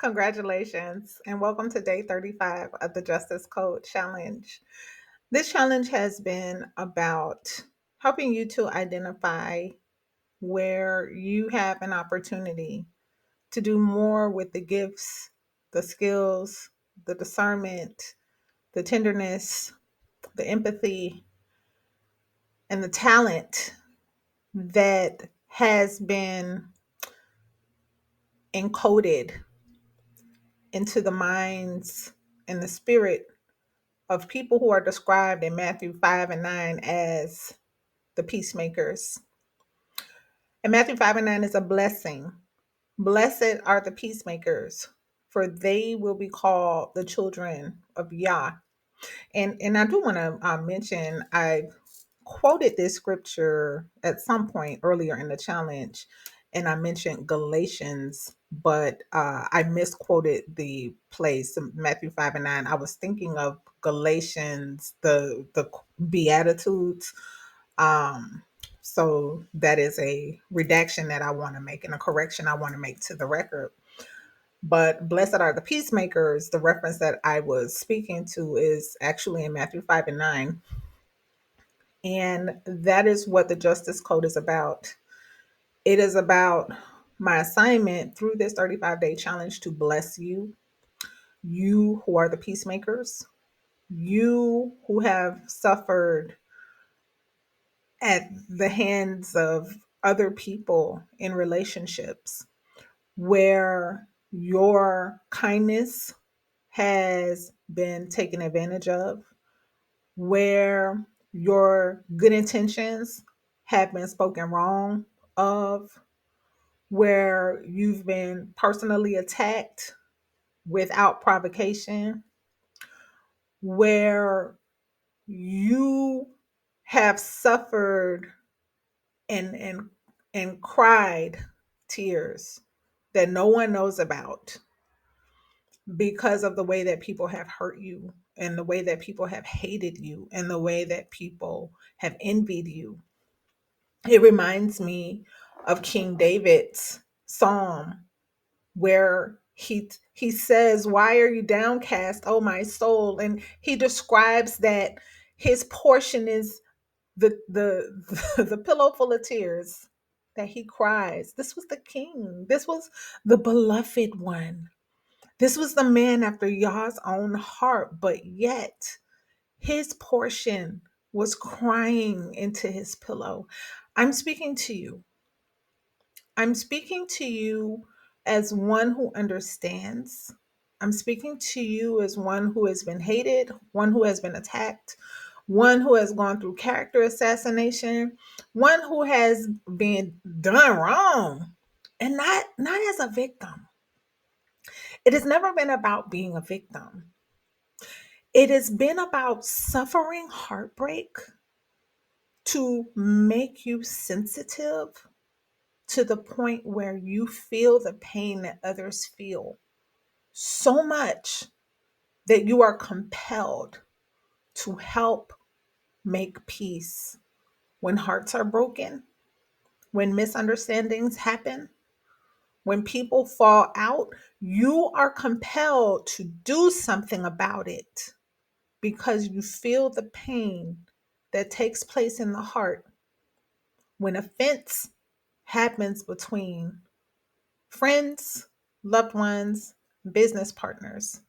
Congratulations, and welcome to day 35 of the Justice Code Challenge. This challenge has been about helping you to identify where you have an opportunity to do more with the gifts, the skills, the discernment, the tenderness, the empathy, and the talent that has been encoded into the minds and the spirit of people who are described in Matthew 5 and 9 as the peacemakers. And Matthew 5 and 9 is a blessing. Blessed are the peacemakers, for they will be called the children of Yah. And I do want to mention, I quoted this scripture at some point earlier in the challenge, and I mentioned Galatians, but I misquoted the place, Matthew 5 and 9. I was thinking of Galatians, the Beatitudes. Um, so that is a redaction that I want to make and a correction I want to make to the record. But blessed are the peacemakers, the reference that I was speaking to is actually in Matthew 5 and 9. And that is what the Justice Code is about. It is about my assignment through this 35-day challenge to bless you, you who are the peacemakers, you who have suffered at the hands of other people in relationships where your kindness has been taken advantage of, where your good intentions have been spoken wrong of, where you've been personally attacked without provocation, where you have suffered and cried tears that no one knows about because of the way that people have hurt you and the way that people have hated you and the way that people have envied you. It reminds me of King David's psalm where he says, "Why are you downcast, oh my soul?" And he describes that his portion is the pillow full of tears that he cries. This was the king. This was the beloved one. This was the man after Yah's own heart, but yet his portion was crying into his pillow. I'm speaking to you. I'm speaking to you as one who understands. I'm speaking to you as one who has been hated, one who has been attacked, one who has gone through character assassination, one who has been done wrong, and not as a victim. It has never been about being a victim. It has been about suffering heartbreak to make you sensitive to the point where you feel the pain that others feel so much that you are compelled to help make peace when hearts are broken, when misunderstandings happen, when people fall out. You are compelled to do something about it because you feel the pain that takes place in the heart when offense happens between friends, loved ones, business partners,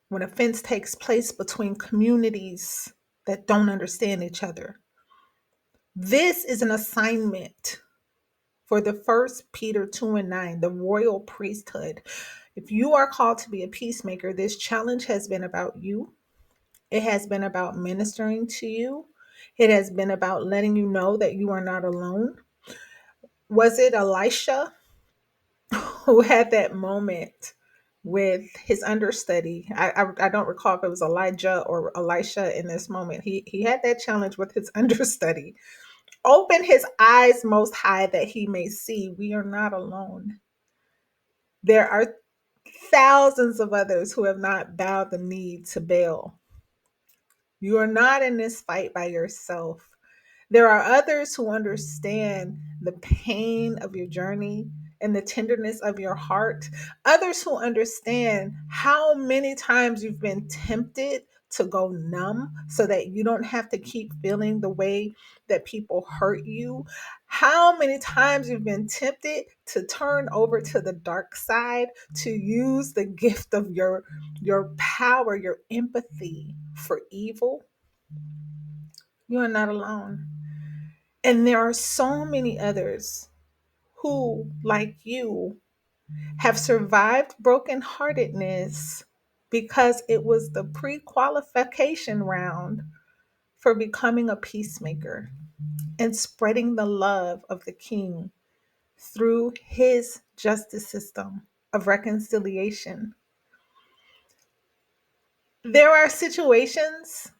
when offense takes place between communities that don't understand each other. This is an assignment for the first Peter 2 and 9, the royal priesthood. If you are called to be a peacemaker, this challenge has been about you. It has been about ministering to you. It has been about letting you know that you are not alone. Was it Elisha who had that moment with his understudy? I don't recall if it was Elijah or Elisha in this moment. He had that challenge with his understudy. Open his eyes most high that he may see. We are not alone. There are thousands of others who have not bowed the knee to Baal. You are not in this fight by yourself. There are others who understand the pain of your journey and the tenderness of your heart, others who understand how many times you've been tempted to go numb so that you don't have to keep feeling the way that people hurt you, how many times you've been tempted to turn over to the dark side, to use the gift of your power, your empathy for evil. You are not alone. And there are so many others who, like you, have survived brokenheartedness because it was the pre qualification round for becoming a peacemaker and spreading the love of the King through his justice system of reconciliation. There are situations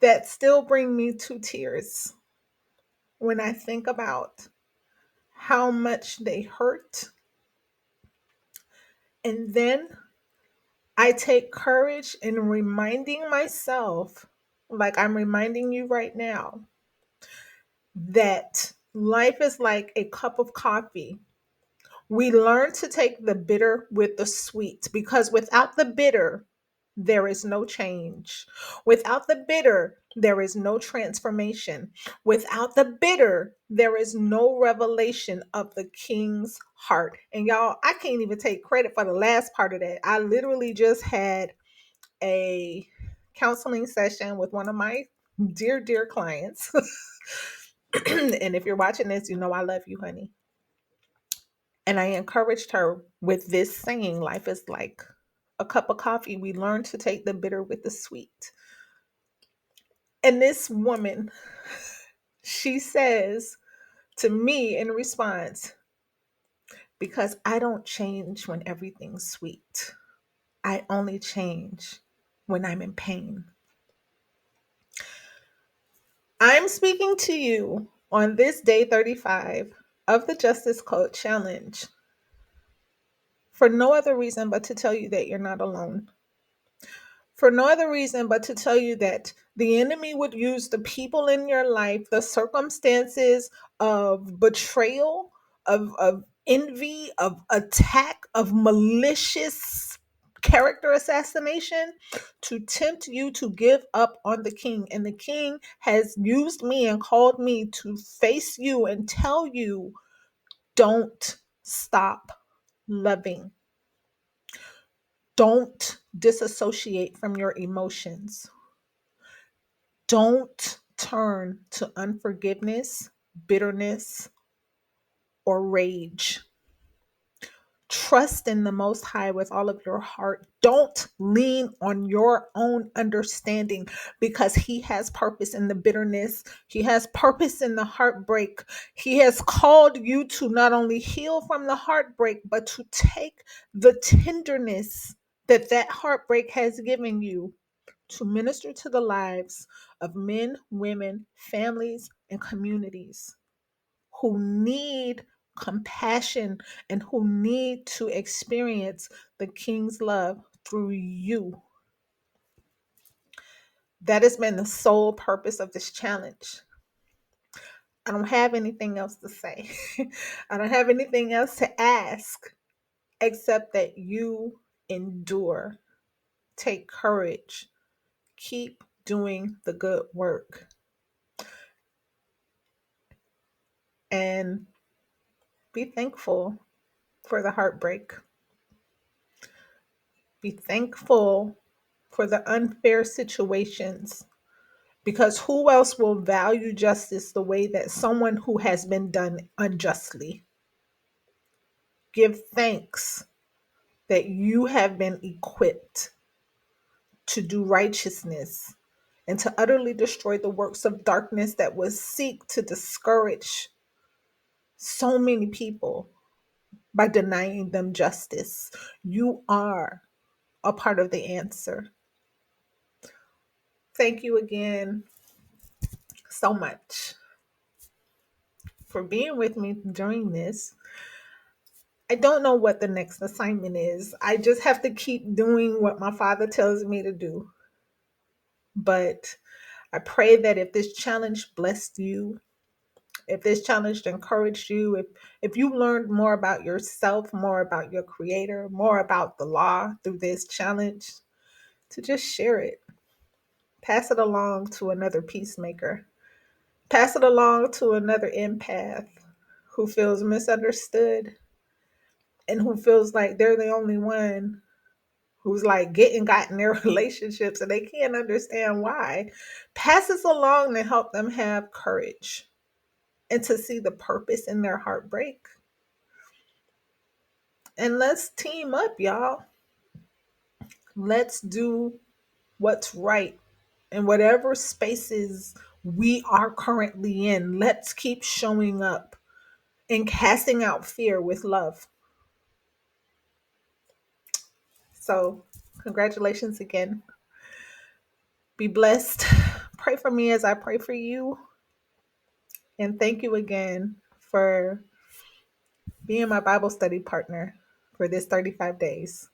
that still bring me to tears when I think about how much they hurt. And then I take courage in reminding myself, like I'm reminding you right now, that life is like a cup of coffee. We learn to take the bitter with the sweet because without the bitter, there is no change. Without the bitter, there is no transformation. Without the bitter, there is no revelation of the King's heart. And y'all, I can't even take credit for the last part of that. I literally just had a counseling session with one of my dear, dear clients. And if you're watching this, you know I love you, honey. And I encouraged her with this saying, life is like a cup of coffee. We learn to take the bitter with the sweet. And this woman, she says to me in response, because I don't change when everything's sweet. I only change when I'm in pain. I'm speaking to you on this day 35 of the Justice Code Challenge for no other reason but to tell you that you're not alone. For no other reason but to tell you that the enemy would use the people in your life, the circumstances of betrayal, of envy, of attack, of malicious character assassination to tempt you to give up on the King. And the King has used me and called me to face you and tell you, don't stop loving. Don't disassociate from your emotions. Don't turn to unforgiveness, bitterness, or rage. Trust in the Most High with all of your heart. Don't lean on your own understanding because He has purpose in the bitterness. He has purpose in the heartbreak. He has called you to not only heal from the heartbreak, but to take the tenderness that that heartbreak has given you to minister to the lives of men, women, families, and communities who need compassion and who need to experience the King's love through you. That has been the sole purpose of this challenge. I don't have anything else to say. I don't have anything else to ask except that you endure, take courage, keep doing the good work, and be thankful for the heartbreak. Be thankful for the unfair situations because who else will value justice the way that someone who has been done unjustly? Give thanks that you have been equipped to do righteousness and to utterly destroy the works of darkness that would seek to discourage so many people by denying them justice. You are a part of the answer. Thank you again so much for being with me during this. I don't know what the next assignment is. I just have to keep doing what my father tells me to do. But I pray that if this challenge blessed you, If this challenge encouraged you, if you learned more about yourself, more about your creator, more about the law through this challenge, to just share it. Pass it along to another peacemaker. Pass it along to another empath who feels misunderstood and who feels like they're the only one who's like getting got in their relationships and they can't understand why. Pass this along to help them have courage and to see the purpose in their heartbreak. And let's team up, y'all. Let's do what's right in whatever spaces we are currently in. Let's keep showing up and casting out fear with love. So, congratulations again. Be blessed. Pray for me as I pray for you. And thank you again for being my Bible study partner for this 35 days.